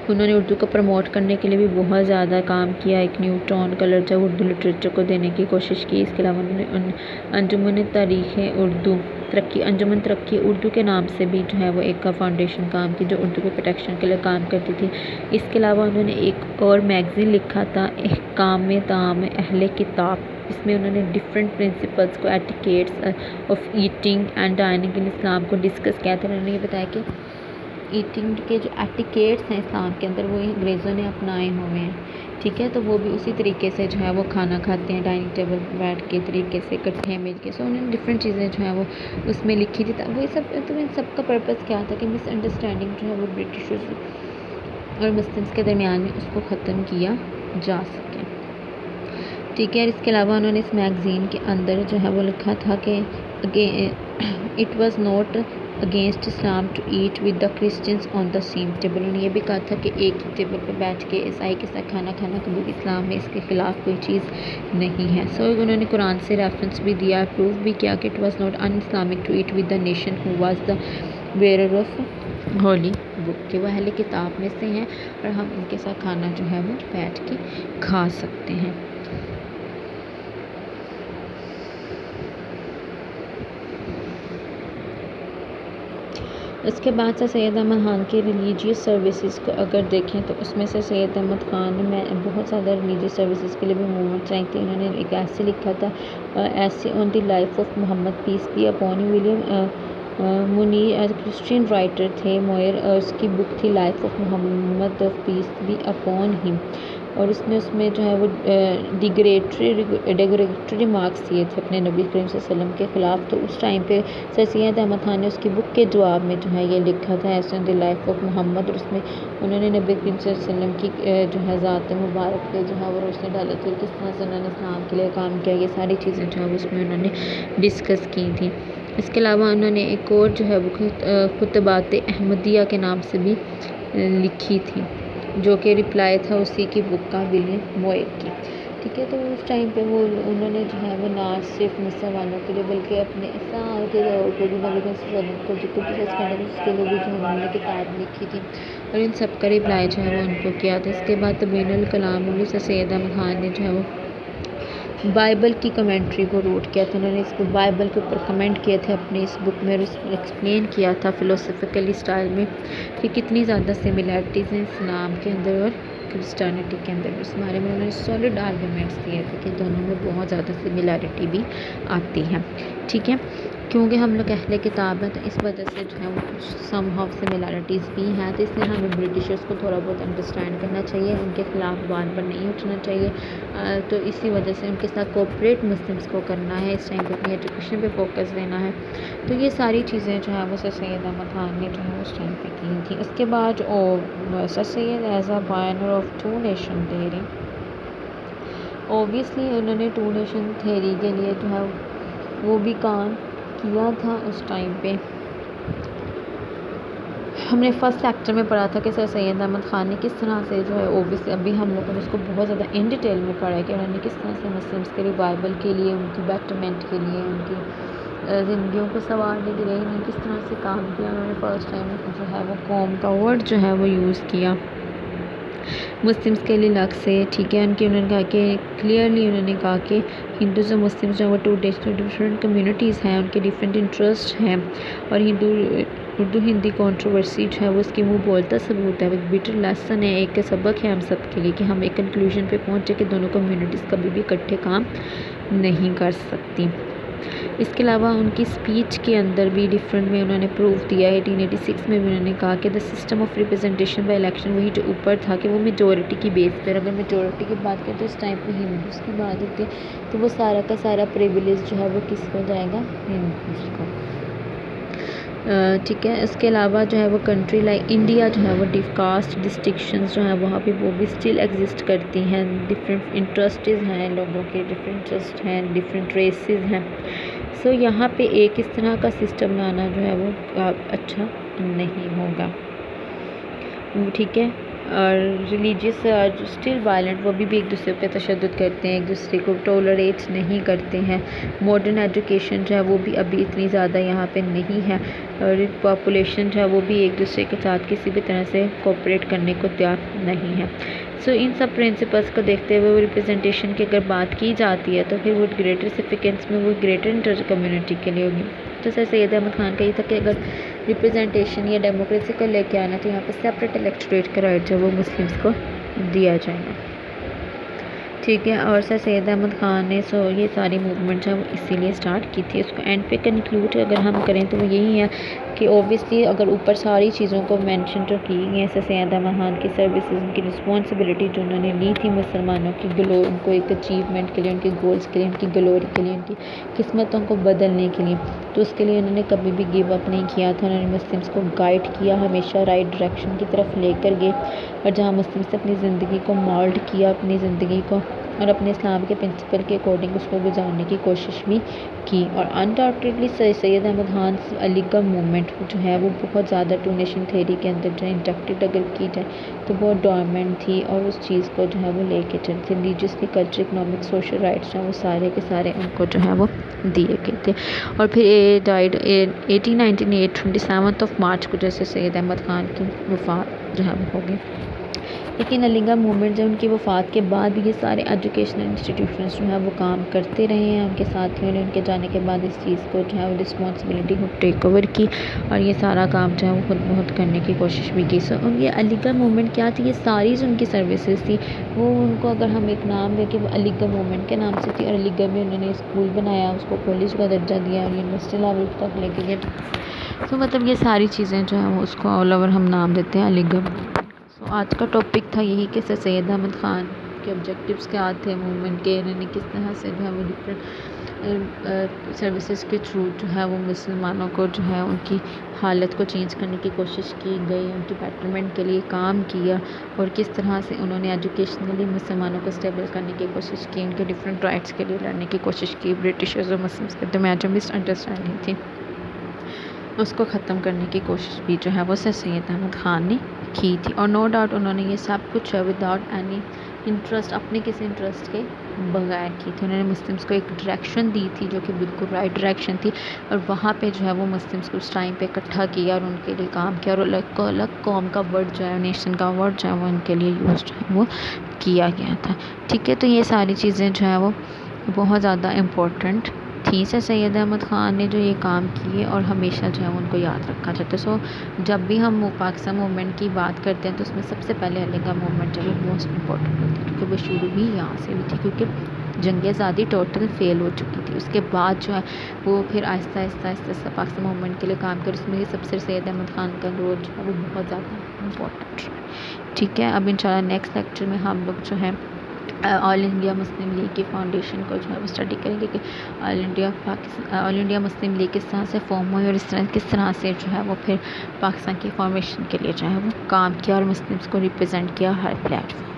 انہوں نے اردو کو پروموٹ کرنے کے لیے بھی بہت زیادہ کام کیا. ایک نیو ٹون کلر جو اردو لٹریچر کو دینے کی کوشش کی. اس کے علاوہ انہوں نے انجمن تاریخ اردو ترقی, انجمن ترقی اردو کے نام سے بھی جو ہے وہ ایک فاؤنڈیشن کام کی جو اردو کی پروٹیکشن کے لیے کام کرتی تھی. اس کے علاوہ انہوں نے ایک اور میگزین لکھا تھا احکام طعام اہل کتاب. اس میں انہوں نے ڈفرینٹ پرنسپلس کو, etiquettes of eating and dining in Islam کو ڈسکس کیا تھا. انہوں نے یہ بتایا کہ ایٹنگ کے جو ایٹیکیٹس ہیں اسلام کے اندر وہ انگریزوں نے اپنائے ہوئے ہیں, ٹھیک ہے. تو وہ بھی اسی طریقے سے جو ہے وہ کھانا کھاتے ہیں ڈائننگ ٹیبل پر بیٹھ کے طریقے سے اکٹھے مل کے. سو انہوں نے ڈفرینٹ چیزیں جو ہیں وہ اس میں لکھی تھی. وہ سب تو ان سب کا پرپس کیا تھا کہ مس انڈرسٹینڈنگ جو ہے وہ برٹشرز اور مسلمس کے درمیان میں اس کو ختم کیا جا سکے, ٹھیک ہے. اس کے علاوہ انہوں نے اس میگزین کے اندر جو ہے وہ لکھا تھا کہ it was not against Islam to eat with the Christians on the same table. انہوں نے یہ بھی کہا تھا کہ ایک ہی ٹیبل پہ بیٹھ کے عیسائی کے ساتھ کھانا کھانا کبھی بھی اسلام میں اس کے خلاف کوئی چیز نہیں ہے. سو انہوں نے قرآن سے ریفرنس بھی دیا, پروف بھی کیا کہ it was not in Islamic to eat with the nation who was the bearer of holy book, کہ وہ اہل کتاب میں سے ہیں اور ہم ان کے ساتھ کھانا جو ہے وہ بیٹھ کے کھا سکتے ہیں. اس کے بعد سے سید احمد خان کی ریلیجیس سروسز کو اگر دیکھیں تو اس میں سے سید احمد خان نے بہت زیادہ ریلیجیس سروسز کے لیے بھی موومنٹ چلائی تھی. انہوں نے ایک ایسے لکھا تھا ایسے on the life of Muhammad peace be upon William Muir as Christian writer تھے موئر. اس کی بک تھی life of Muhammad peace be upon him, اور اس میں جو ہے وہ ڈیگریٹری ریمارکس دیے تھے اپنے نبی کریم صلی اللہ علیہ وسلم کے خلاف. تو اس ٹائم پہ سر سید احمد خان نے اس کی بک کے جواب میں جو ہے یہ لکھا تھا ایسے دی لائف آف محمد, اور اس میں انہوں نے نبی کریم صلی اللہ علیہ وسلم کی جو ہے ذات مبارک پہ جو ہے وہ روشنی ڈالی تھی, کس طرح سے انہوں نے اسلام کے لیے کام کیا. یہ ساری چیزیں جو ہے اس میں انہوں نے ڈسکس کی تھیں. اس کے علاوہ انہوں نے ایک اور جو ہے وہ خطبات احمدیہ کے نام سے بھی لکھی تھی جو کہ رپلائی تھا اسی کی بک کا ولیم موئر کی, ٹھیک ہے. تو اس ٹائم پہ وہ انہوں نے جو ہے وہ نہ صرف مصر والوں کے لیے بلکہ اپنے اسلام کے طور پہ بھی نبی وسلم کو ذکر کرنے اس کے لیے بھی جو انہوں نے کتاب لکھی تھی اور ان سب کا رپلائی جو ہے وہ ان کو کیا تھا. اس کے بعد تبین الکلام میں سید احمد خان نے جو ہے وہ بائبل کی کمنٹری کو روٹ کیا تھا. انہوں نے اس کو بائبل کے اوپر کمنٹ کیے تھے اپنے اس بک میں, اور اس کو ایکسپلین کیا تھا فلوسفیکلی اسٹائل میں کہ کتنی زیادہ سملیرٹیز ہیں اسلام کے اندر اور کرسچینٹی کے اندر. اس بارے میں انہوں نے سالڈ آرگومنٹس دیے تھے کہ دونوں میں بہت زیادہ سملیرٹی بھی آتی ہے, ٹھیک ہے. کیونکہ ہم لوگ اہل کتاب ہیں تو اس وجہ سے جو ہے وہ کچھ سم ہاؤ سملیرٹیز بھی ہیں، تو اس لیے ہمیں برٹشرس کو تھوڑا بہت انڈرسٹینڈ کرنا چاہیے، ان کے خلاف بار بار نہیں اٹھنا چاہیے، تو اسی وجہ سے ان کے ساتھ کوپریٹ مسلمس کو کرنا ہے، اس ٹائم پہ اپنی ایجوکیشن پہ فوکس دینا ہے۔ تو یہ ساری چیزیں جو ہے وہ سر سید احمد خان نے جو ہے اس ٹائم پہ کی تھیں۔ اس کے بعد sir Syed as a pioneer of two nation theory, obviously انہوں نے ٹو نیشن تھیوری کے لیے جو ہے وہ بھی کام کیا تھا اس ٹائم پہ۔ ہم نے فرسٹ لیکچر میں پڑھا تھا کہ سر سید احمد خان نے کس طرح سے جو ہے اوبیسلی ابھی ہم لوگوں نے اس کو بہت زیادہ ان ڈیٹیل میں پڑھا ہے کہ انہوں نے کس طرح سے مسلمس کے ریوائول کے لیے، ان کی بیٹرمنٹ کے لیے، ان کی زندگیوں کو سنوارنے کے لیے انہوں نے کس طرح سے کام کیا۔ انہوں نے فرسٹ ٹائم جو ہے وہ قوم کا ورڈ جو ہے وہ یوز کیا مسلمس کے لیے الگ سے، ٹھیک ہے۔ انہوں نے کہا کہ کلیئرلی انہوں نے کہا کہ ہندوز اور مسلمس جو ہے وہ ٹو ڈفرینٹ کمیونٹیز ہیں، ان کے ڈفرینٹ انٹرسٹ ہیں، اور اردو ہندی کنٹروورسی جو ہے وہ اس کی منہ بولتا ثبوت ہے، ایک بیٹر لیسن ہے، ایک سبق ہے ہم سب کے لیے کہ ہم ایک کنکلوژن پہ پہنچے کہ دونوں کمیونٹیز کبھی بھی اکٹھے کام نہیں کر سکتی۔ اس کے علاوہ ان کی اسپیچ کے اندر بھی ڈفرینٹ میں انہوں نے پروف دیا ہے۔ 1886 میں بھی انہوں نے کہا کہ the system of representation by election, وہی جو اوپر تھا کہ وہ میجورٹی کی بیس پر، اگر میجورٹی کی بات کریں تو اس ٹائم پہ ہندوز کی بات ہوتی ہے تو وہ سارا کا سارا پریویلیج جو ہے وہ کس کو جائے گا؟ ہندوز کو، ٹھیک ہے۔ اس کے علاوہ جو ہے وہ کنٹری لائک انڈیا جو ہے وہ کاسٹ ڈسٹنکشنز جو ہیں وہاں پہ وہ بھی اسٹل ایگزسٹ کرتی ہیں، ڈفرینٹ انٹرسٹز ہیں لوگوں کے، ڈفرینٹ انٹرسٹ ہیں، ڈفرینٹ ریسز ہیں۔ سو یہاں پہ ایک اس طرح کا سسٹم لانا جو ہے وہ اچھا نہیں ہوگا، ٹھیک ہے۔ اور ریلیجیس اسٹل وائلنٹ، وہ بھی ایک دوسرے پہ تشدد کرتے ہیں، ایک دوسرے کو ٹولریٹ نہیں کرتے ہیں۔ ماڈرن ایجوکیشن جو ہے وہ بھی ابھی اتنی زیادہ یہاں پہ نہیں ہے، اور پاپولیشن جو ہے وہ بھی ایک دوسرے کے ساتھ کسی بھی طرح سے کوپریٹ کرنے کو تیار نہیں ہے۔ سو ان سب پرنسپلس کو دیکھتے ہوئے وہ ریپرزنٹیشن کی اگر بات کی جاتی ہے تو پھر وہ گریٹر سگنیفیکنس میں وہ گریٹر انٹر کمیونٹی کے لیے ہوگی۔ تو سر سید احمد خان کا یہ تھا کہ اگر ریپرزنٹیشن یا ڈیموکریسی کو لے کے آنا تو یہاں پہ سیپریٹ الیکٹوریٹ کا رائٹ جو وہ مسلمس کو دیا جائے گا، ٹھیک ہے۔ اور سر سید احمد خان نے یہ ساری موومنٹ جو ہے وہ اسی لیے اسٹارٹ کی تھی۔ اس کو اینڈ پہ کنکلوڈ اگر ہم کریں تو وہ یہی ہے کہ اوبیسلی اگر اوپر ساری چیزوں کو مینشن جو کی گئی ہیں، سر سید احمد خان کی سروسز، ان کی رسپانسبلٹی جو انہوں نے لی تھی مسلمانوں کی ان کو ایک اچیومنٹ کے لیے، ان کے گولز کے لیے، ان کی گلوری کے لیے، ان کی قسمتوں کو بدلنے کے لیے، تو اس کے لیے انہوں نے کبھی بھی گیو اپ نہیں کیا تھا۔ انہوں نے مسلمس کو گائیڈ کیا، ہمیشہ رائٹ ڈائریکشن کی طرف لے کر گئے، اور جہاں مسلمس اپنی زندگی کو مولڈ کیا، اپنی زندگی کو اور اپنے اسلام کے پرنسپل کے اکارڈنگ اس کو گزارنے کی کوشش بھی کی۔ اور انڈاؤٹیڈلی سید احمد خان علی گڑھ موومنٹ جو ہے وہ بہت زیادہ ٹو نیشن تھیوری کے اندر جو ہے انڈکٹیڈ اگر کی جائے تو بہت ڈورمنٹ تھی، اور اس چیز کو جو ہے وہ لے کے چلتے religiously, culture, economic, social rights جو ہیں وہ سارے کے سارے ان کو جو ہے وہ دیے گئے تھے۔ اور پھر ڈائیڈ 1898 27 مارچ کو جیسے سید احمد خان کی وفات جو ہے وہ ہوگی۔ لیکن علی گڑھ موومنٹ جو ان کی وفات کے بعد بھی یہ سارے ایجوکیشنل انسٹیٹیوشنز جو ہیں وہ کام کرتے رہے ہیں، ان کے ساتھیوں نے ان کے جانے کے بعد اس چیز کو جو ہے وہ رسپانسبلٹی خود ٹیک اوور کی، اور یہ سارا کام جو ہے وہ خود بہت کرنے کی کوشش بھی کی۔ یہ علی گڑھ موومنٹ کیا تھی؟ یہ ساری جو ان کی سروسز تھی وہ ان کو اگر ہم ایک نام دیں کہ وہ علی گڑھ موومنٹ کے نام سے تھی، اور علی گڑھ میں انہوں نے اسکول بنایا، اس کو کالج کا درجہ دیا، اور یونیورسٹی لیول تک لے کے گئے۔ تو مطلب یہ ساری چیزیں جو ہیں وہ اس کو آل اوور ہم نام دیتے ہیں علی گڑھ۔ آج کا ٹاپک تھا یہی کہ سر سید احمد خان کے آبجیکٹیوز کیا تھے موومنٹ کے، انہوں نے کس طرح سے جو ہے وہ ڈفرینٹ سروسز کے تھرو جو ہے وہ مسلمانوں کو جو ہے ان کی حالت کو چینج کرنے کی کوشش کی گئی، ان کی بیٹرمنٹ کے لیے کام کیا، اور کس طرح سے انہوں نے ایجوکیشنلی مسلمانوں کو اسٹیبل کرنے کی کوشش کی، ان کے ڈفرینٹ رائٹس کے لیے لڑنے کی کوشش کی، برٹشرز اور مسلمس کے درمیان جو مس انڈرسٹینڈنگ تھی اس کو ختم کرنے کی کوشش بھی جو ہے وہ سر سید احمد خان نے کی تھی۔ اور نو ڈاؤٹ انہوں نے یہ سب کچھ وداؤٹ اینی انٹرسٹ، اپنے کسی انٹرسٹ کے بغیر کی تھی۔ انہوں نے مسلمس کو ایک ڈائریکشن دی تھی جو کہ بالکل رائٹ ڈائریکشن تھی، اور وہاں پہ جو ہے وہ مسلمس کو اس ٹائم پہ اکٹھا کیا اور ان کے لیے کام کیا، اور الگ قوم کا ورڈ جو ہے، نیشن کا ورڈ جو ہے وہ ان کے لیے یوز جو ہے وہ کیا گیا تھا، ٹھیک ہے۔ تو یہ ساری چیزیں جو ہے وہ بہت زیادہ امپورٹنٹ تھی۔ سر سید احمد خان نے جو یہ کام کیے اور ہمیشہ جو ہے ان کو یاد رکھا جاتا ہے۔ جب بھی ہم پاکستان موومنٹ کی بات کرتے ہیں تو اس میں سب سے پہلے علی گڑھ موومنٹ جو ہے موسٹ امپورٹنٹ ہوتی ہے، کیونکہ وہ شروع بھی یہاں سے ہوئی تھی، کیونکہ جنگ آزادی ٹوٹل فیل ہو چکی تھی. اس کے بعد جو ہے وہ پھر آہستہ آہستہ پاکستان موومنٹ کے لیے کام کر. اس میں سب سے سید احمد خان کا رول جو ہے وہ بہت زیادہ امپورٹنٹ ہے. ٹھیک ہے. اب انشاءاللہ نیکسٹ لیکچر میں ہم لوگ جو ہے آل انڈیا مسلم لیگ کی فاؤنڈیشن کو جو ہے وہ اسٹڈی کریں گے کہ آل انڈیا مسلم لیگ کس طرح سے فارم ہوئی اور کس طرح سے جو ہے وہ پھر پاکستان کی فارمیشن کے لیے جو ہے وہ کام کیا اور مسلمس کو ریپرزینٹ کیا ہر پلیٹ فارم.